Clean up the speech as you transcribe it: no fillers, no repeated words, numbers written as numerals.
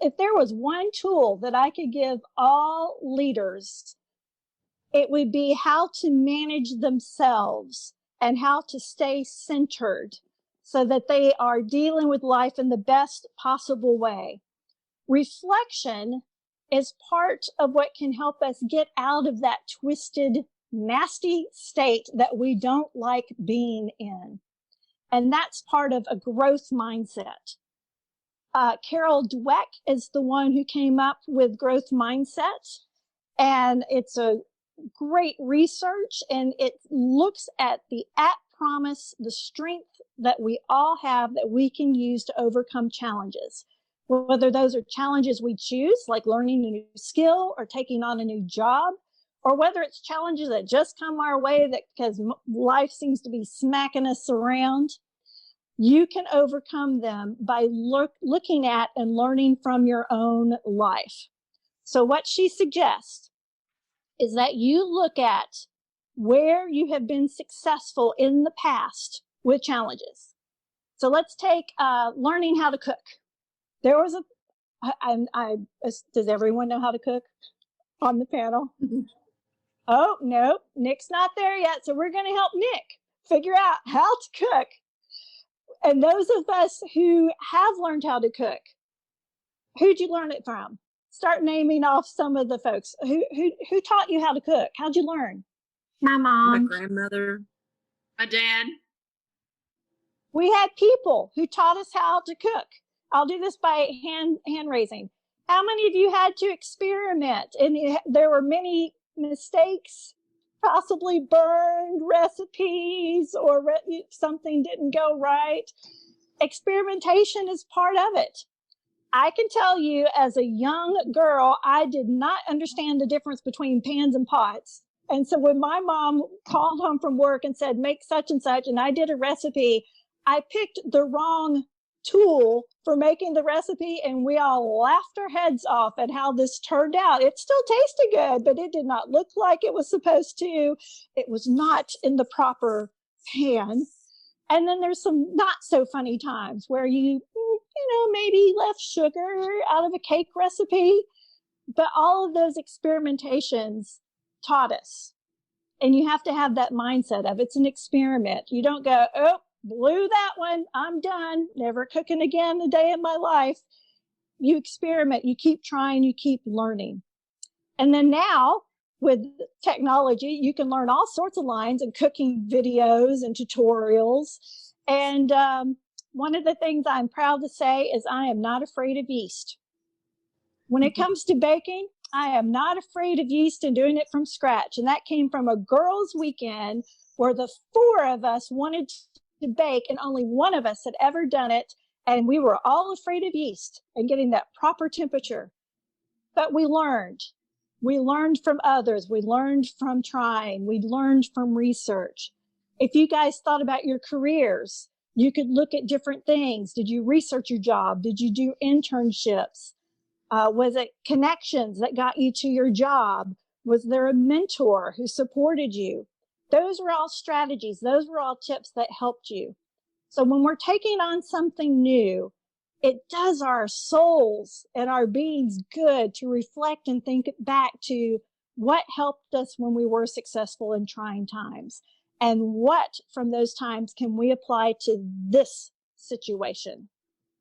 if there was one tool that I could give all leaders, it would be how to manage themselves and how to stay centered so that they are dealing with life in the best possible way. Reflection is part of what can help us get out of that twisted, nasty state that we don't like being in. And that's part of a growth mindset. Carol Dweck is the one who came up with growth mindset. And it's a great research, and it looks at the promise, the strength that we all have that we can use to overcome challenges. Whether those are challenges we choose, like learning a new skill or taking on a new job, or whether it's challenges that just come our way that because life seems to be smacking us around, you can overcome them by looking at and learning from your own life. So what she suggests is that you look at where you have been successful in the past with challenges. So let's take learning how to cook. There was does everyone know how to cook on the panel? Oh, no, Nick's not there yet. So we're going to help Nick figure out how to cook. And those of us who have learned how to cook, who'd you learn it from? Start naming off some of the folks. Who taught you how to cook? How'd you learn? My mom. My grandmother. My dad. We had people who taught us how to cook. I'll do this by hand raising. How many of you had to experiment? And there were many mistakes, possibly burned recipes, or something didn't go right. Experimentation is part of it. I can tell you as a young girl, I did not understand the difference between pans and pots. And so when my mom called home from work and said, make such and such, and I did a recipe, I picked the wrong tool for making the recipe, and we all laughed our heads off at how this turned out. It still tasted good, but it did not look like it was supposed to. It was not in the proper pan. And then there's some not so funny times where you maybe left sugar out of a cake recipe. But all of those experimentations taught us. And you have to have that mindset of it's an experiment. You don't go, oh, blew that one, I'm done, never cooking again a day in my life. You experiment, you keep trying, you keep learning. And then now with technology, you can learn all sorts of lines and cooking videos and tutorials. And one of the things I'm proud to say is I am not afraid of yeast. When it comes to baking, I am not afraid of yeast and doing it from scratch. And that came from a girls' weekend where the four of us wanted to bake and only one of us had ever done it. And we were all afraid of yeast and getting that proper temperature. But we learned. We learned from others. We learned from trying. We learned from research. If you guys thought about your careers, you could look at different things. Did you research your job? Did you do internships? Was it connections that got you to your job? Was there a mentor who supported you? Those were all strategies. Those were all tips that helped you. So when we're taking on something new, it does our souls and our beings good to reflect and think back to what helped us when we were successful in trying times, and what from those times can we apply to this situation.